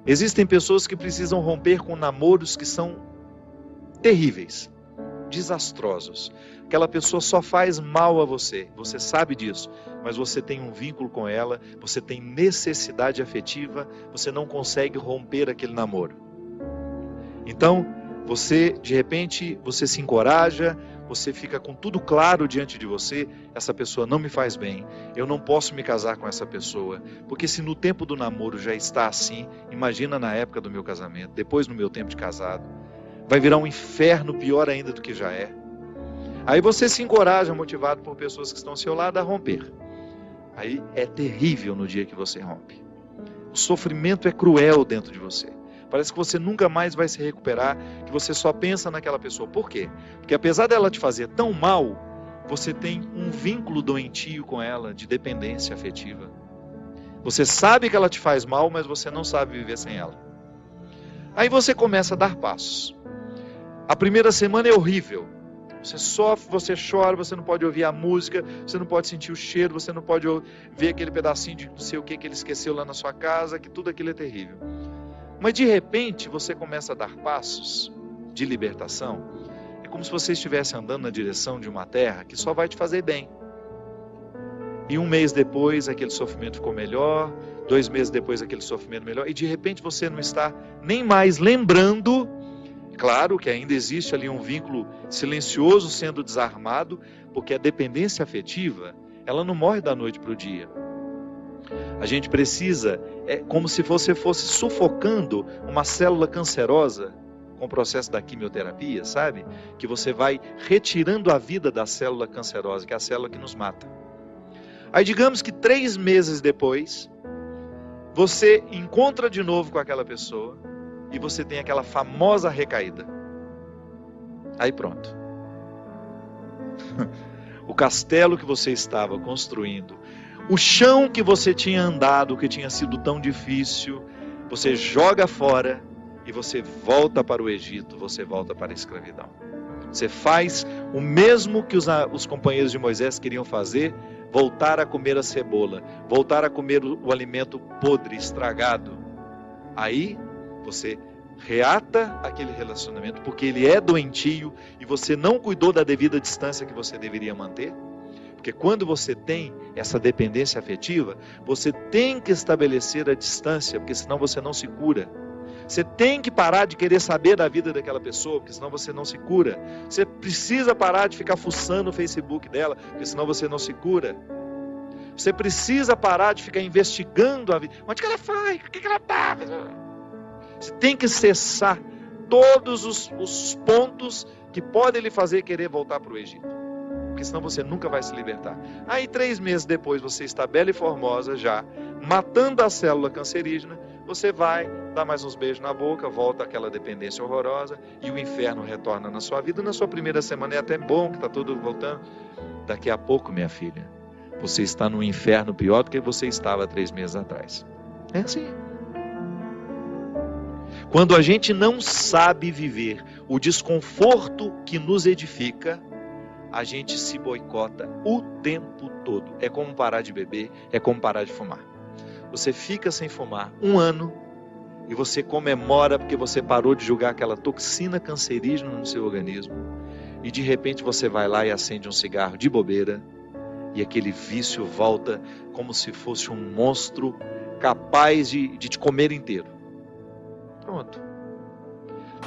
Existem pessoas que precisam romper com namoros que são terríveis, desastrosos. Aquela pessoa só faz mal a você, você sabe disso, mas você tem um vínculo com ela, você tem necessidade afetiva, você não consegue romper aquele namoro. Então, de repente, você se encoraja, você fica com tudo claro diante de você, essa pessoa não me faz bem, eu não posso me casar com essa pessoa, porque se no tempo do namoro já está assim, imagina na época do meu casamento, depois no meu tempo de casado, vai virar um inferno pior ainda do que já é. Aí você se encoraja, motivado por pessoas que estão ao seu lado, a romper. Aí é terrível no dia que você rompe. O sofrimento é cruel dentro de você. Parece que você nunca mais vai se recuperar, que você só pensa naquela pessoa. Por quê? Porque apesar dela te fazer tão mal, você tem um vínculo doentio com ela, de dependência afetiva. Você sabe que ela te faz mal, mas você não sabe viver sem ela. Aí você começa a dar passos. A primeira semana é horrível. Você sofre, você chora, você não pode ouvir a música, você não pode sentir o cheiro, você não pode ver aquele pedacinho de não sei o que ele esqueceu lá na sua casa, que tudo aquilo é terrível. Mas de repente você começa a dar passos de libertação. É como se você estivesse andando na direção de uma terra que só vai te fazer bem. E um mês depois aquele sofrimento ficou melhor, 2 meses depois aquele sofrimento melhor, e de repente você não está nem mais lembrando. Claro que ainda existe ali um vínculo silencioso sendo desarmado, porque a dependência afetiva, ela não morre da noite para o dia. A gente precisa, é como se você fosse sufocando uma célula cancerosa com o processo da quimioterapia, sabe? Que você vai retirando a vida da célula cancerosa, que é a célula que nos mata. Aí digamos que 3 meses depois, você encontra de novo com aquela pessoa e você tem aquela famosa recaída. Aí pronto. O castelo que você estava construindo, o chão que você tinha andado, que tinha sido tão difícil, você joga fora e você volta para o Egito, você volta para a escravidão. Você faz o mesmo que os companheiros de Moisés queriam fazer, voltar a comer a cebola, voltar a comer o alimento podre, estragado. Aí você reata aquele relacionamento, porque ele é doentio e você não cuidou da devida distância que você deveria manter. Porque quando você tem essa dependência afetiva, você tem que estabelecer a distância, porque senão você não se cura. Você tem que parar de querer saber da vida daquela pessoa, porque senão você não se cura. Você precisa parar de ficar fuçando o Facebook dela, porque senão você não se cura. Você precisa parar de ficar investigando a vida. Onde que ela foi? O que ela está? Você tem que cessar todos os pontos que podem lhe fazer querer voltar para o Egito. Porque senão você nunca vai se libertar. Aí 3 meses depois você está bela e formosa já, matando a célula cancerígena, você vai dar mais uns beijos na boca, volta àquela dependência horrorosa e o inferno retorna na sua vida. Na sua primeira semana é até bom que está tudo voltando. Daqui a pouco, minha filha, você está no inferno pior do que você estava 3 meses atrás. É assim. Quando a gente não sabe viver o desconforto que nos edifica, a gente se boicota o tempo todo. É como parar de beber, é como parar de fumar. Você fica sem fumar 1 ano e você comemora porque você parou de jogar aquela toxina cancerígena no seu organismo. E de repente você vai lá e acende um cigarro de bobeira e aquele vício volta como se fosse um monstro capaz de te comer inteiro. Pronto.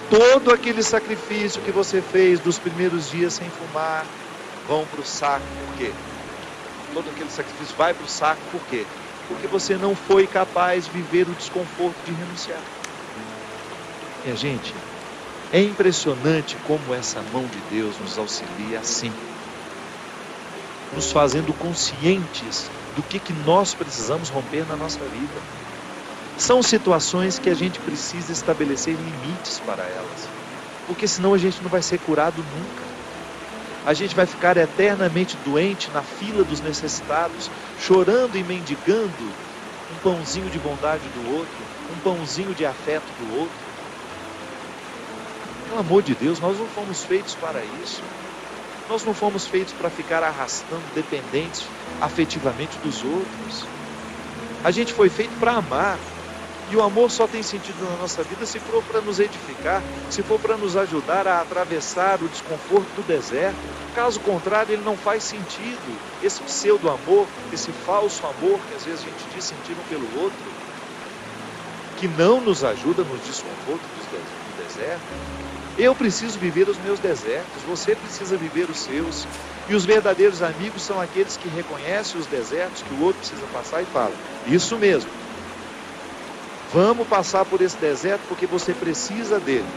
Todo aquele sacrifício que você fez dos primeiros dias sem fumar vão para o saco. Por quê? Todo aquele sacrifício vai para o saco. Por quê? Porque você não foi capaz de viver o desconforto de renunciar. Minha gente, é impressionante como essa mão de Deus nos auxilia assim, nos fazendo conscientes do que nós precisamos romper na nossa vida. São situações que a gente precisa estabelecer limites para elas, porque senão a gente não vai ser curado nunca. A gente vai ficar eternamente doente na fila dos necessitados, chorando e mendigando um pãozinho de bondade do outro, um pãozinho de afeto do outro. Pelo amor de Deus, nós não fomos feitos para isso. Nós não fomos feitos para ficar arrastando dependentes afetivamente dos outros. A gente foi feito para amar. E o amor só tem sentido na nossa vida se for para nos edificar, se for para nos ajudar a atravessar o desconforto do deserto. Caso contrário, ele não faz sentido. Esse pseudo-amor, esse falso amor que às vezes a gente diz sentir um pelo outro, que não nos ajuda nos desconfortos do deserto. Eu preciso viver os meus desertos, você precisa viver os seus. E os verdadeiros amigos são aqueles que reconhecem os desertos que o outro precisa passar e falam: isso mesmo, vamos passar por esse deserto porque você precisa dele.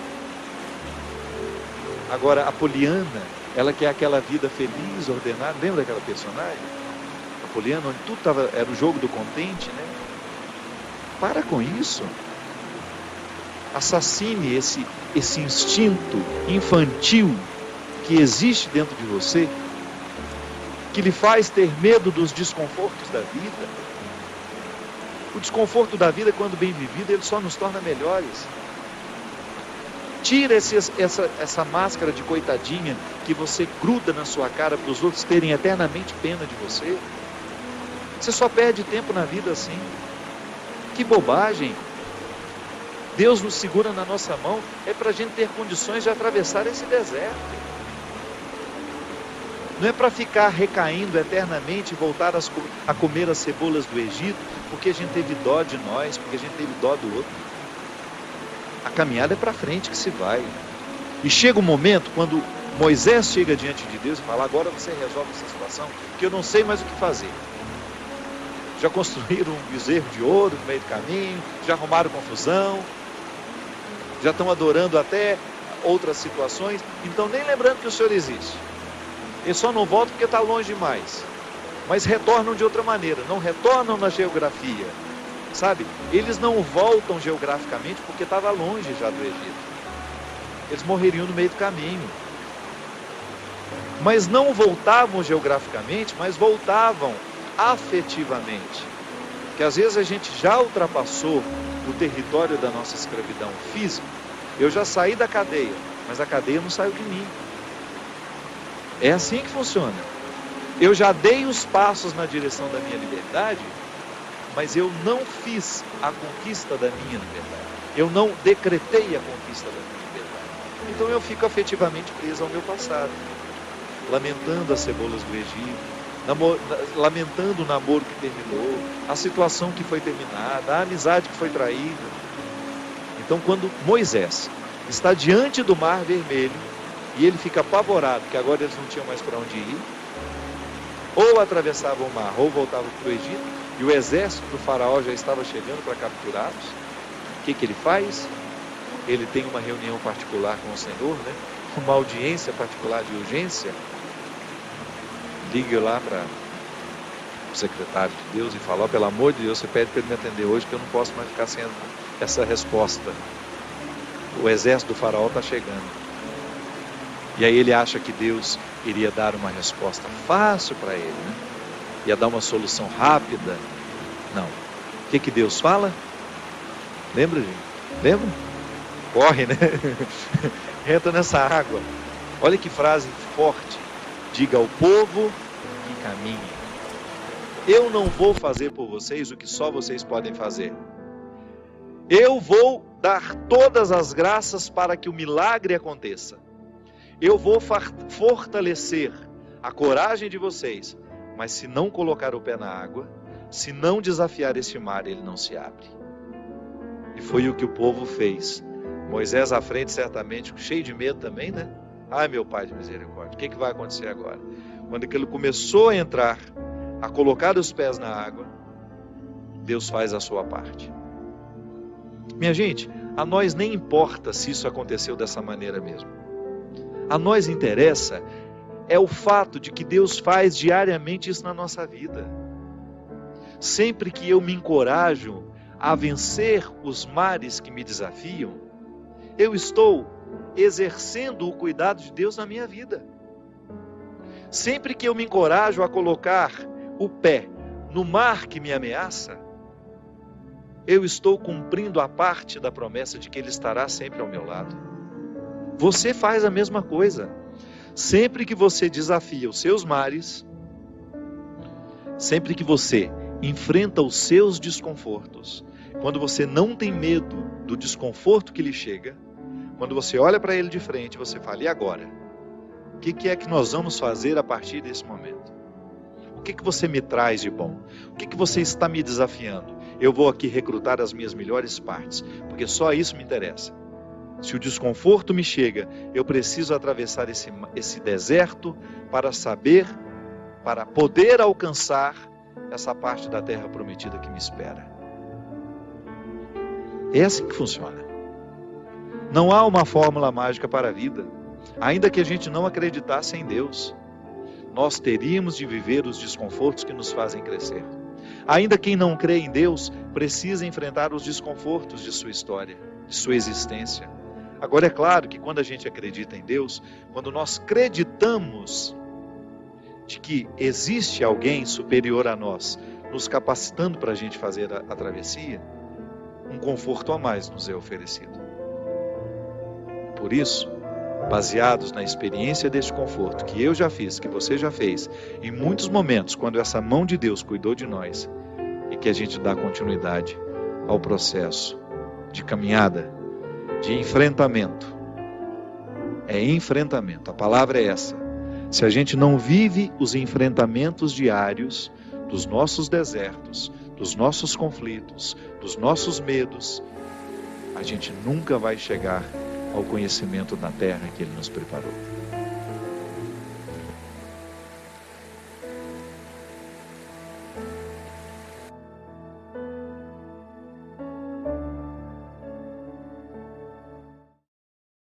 Agora, a Poliana, ela quer aquela vida feliz, ordenada. Lembra daquela personagem? A Poliana, onde tudo era o jogo do contente, né? Para com isso. Assassine esse instinto infantil que existe dentro de você, que lhe faz ter medo dos desconfortos da vida. O desconforto da vida, quando bem vivido, ele só nos torna melhores. Tira essa máscara de coitadinha que você gruda na sua cara para os outros terem eternamente pena de você. Você só perde tempo na vida assim. Que bobagem! Deus nos segura na nossa mão, é para a gente ter condições de atravessar esse deserto. Não é para ficar recaindo eternamente e voltar a comer as cebolas do Egito, porque a gente teve dó de nós, porque a gente teve dó do outro. A caminhada é para frente que se vai. E chega um momento, quando Moisés chega diante de Deus e fala: agora você resolve essa situação, que eu não sei mais o que fazer. Já construíram um bezerro de ouro no meio do caminho, já arrumaram confusão, já estão adorando até outras situações, então nem lembrando que o Senhor existe. Eles só não voltam porque está longe demais, mas retornam de outra maneira, não retornam na geografia, sabe? Eles não voltam geograficamente porque estava longe já do Egito. Eles morreriam no meio do caminho. Mas não voltavam geograficamente, mas voltavam afetivamente. Que às vezes a gente já ultrapassou o território da nossa escravidão física. Eu já saí da cadeia, mas a cadeia não saiu de mim. É assim que funciona. Eu já dei os passos na direção da minha liberdade, mas eu não fiz a conquista da minha liberdade. Eu não decretei a conquista da minha liberdade. Então eu fico afetivamente preso ao meu passado, lamentando as cebolas do Egito, lamentando o namoro que terminou, a situação que foi terminada, a amizade que foi traída. Então, quando Moisés está diante do Mar Vermelho e ele fica apavorado, que agora eles não tinham mais para onde ir, ou atravessavam o mar, ou voltavam para o Egito, e o exército do faraó já estava chegando para capturá-los, o que ele faz? Ele tem uma reunião particular com o Senhor, né? Uma audiência particular de urgência. Liga lá para o secretário de Deus e fala: pelo amor de Deus, você pede para ele me atender hoje, que eu não posso mais ficar sem essa resposta. O exército do faraó está chegando. E aí ele acha que Deus iria dar uma resposta fácil para ele, né? Ia dar uma solução rápida. Não. O que Deus fala? Lembra, gente? Lembra? Corre, né? Entra nessa água. Olha que frase forte. Diga ao povo que caminhe. Eu não vou fazer por vocês o que só vocês podem fazer. Eu vou dar todas as graças para que o milagre aconteça. Eu vou fortalecer a coragem de vocês. Mas se não colocar o pé na água, se não desafiar este mar, ele não se abre. E foi o que o povo fez. Moisés à frente, certamente, cheio de medo também, né? Ai, meu Pai de misericórdia, o que vai acontecer agora? Quando ele começou a entrar, a colocar os pés na água, Deus faz a sua parte. Minha gente, a nós nem importa se isso aconteceu dessa maneira mesmo. A nós interessa é o fato de que Deus faz diariamente isso na nossa vida. Sempre que eu me encorajo a vencer os mares que me desafiam, eu estou exercendo o cuidado de Deus na minha vida. Sempre que eu me encorajo a colocar o pé no mar que me ameaça, eu estou cumprindo a parte da promessa de que Ele estará sempre ao meu lado. Você faz a mesma coisa. Sempre que você desafia os seus mares, sempre que você enfrenta os seus desconfortos, Quando você não tem medo do desconforto que lhe chega, quando você olha para ele de frente, você fala: e agora? O que é que nós vamos fazer a partir desse momento? O que você me traz de bom? O que você está me desafiando? Eu vou aqui recrutar as minhas melhores partes, porque só isso me interessa. Se o desconforto me chega, eu preciso atravessar esse deserto para poder alcançar essa parte da terra prometida que me espera. É assim que funciona. Não há uma fórmula mágica para a vida. Ainda que a gente não acreditasse em Deus, nós teríamos de viver os desconfortos que nos fazem crescer. Ainda quem não crê em Deus precisa enfrentar os desconfortos de sua história, de sua existência. Agora é claro que quando a gente acredita em Deus, quando nós acreditamos de que existe alguém superior a nós, nos capacitando para a gente fazer a travessia, um conforto a mais nos é oferecido. Por isso, baseados na experiência deste conforto que eu já fiz, que você já fez, em muitos momentos, quando essa mão de Deus cuidou de nós, e que a gente dá continuidade ao processo de caminhada, de enfrentamento. É enfrentamento, a palavra é essa. Se a gente não vive os enfrentamentos diários dos nossos desertos, dos nossos conflitos, dos nossos medos, a gente nunca vai chegar ao conhecimento da terra que Ele nos preparou.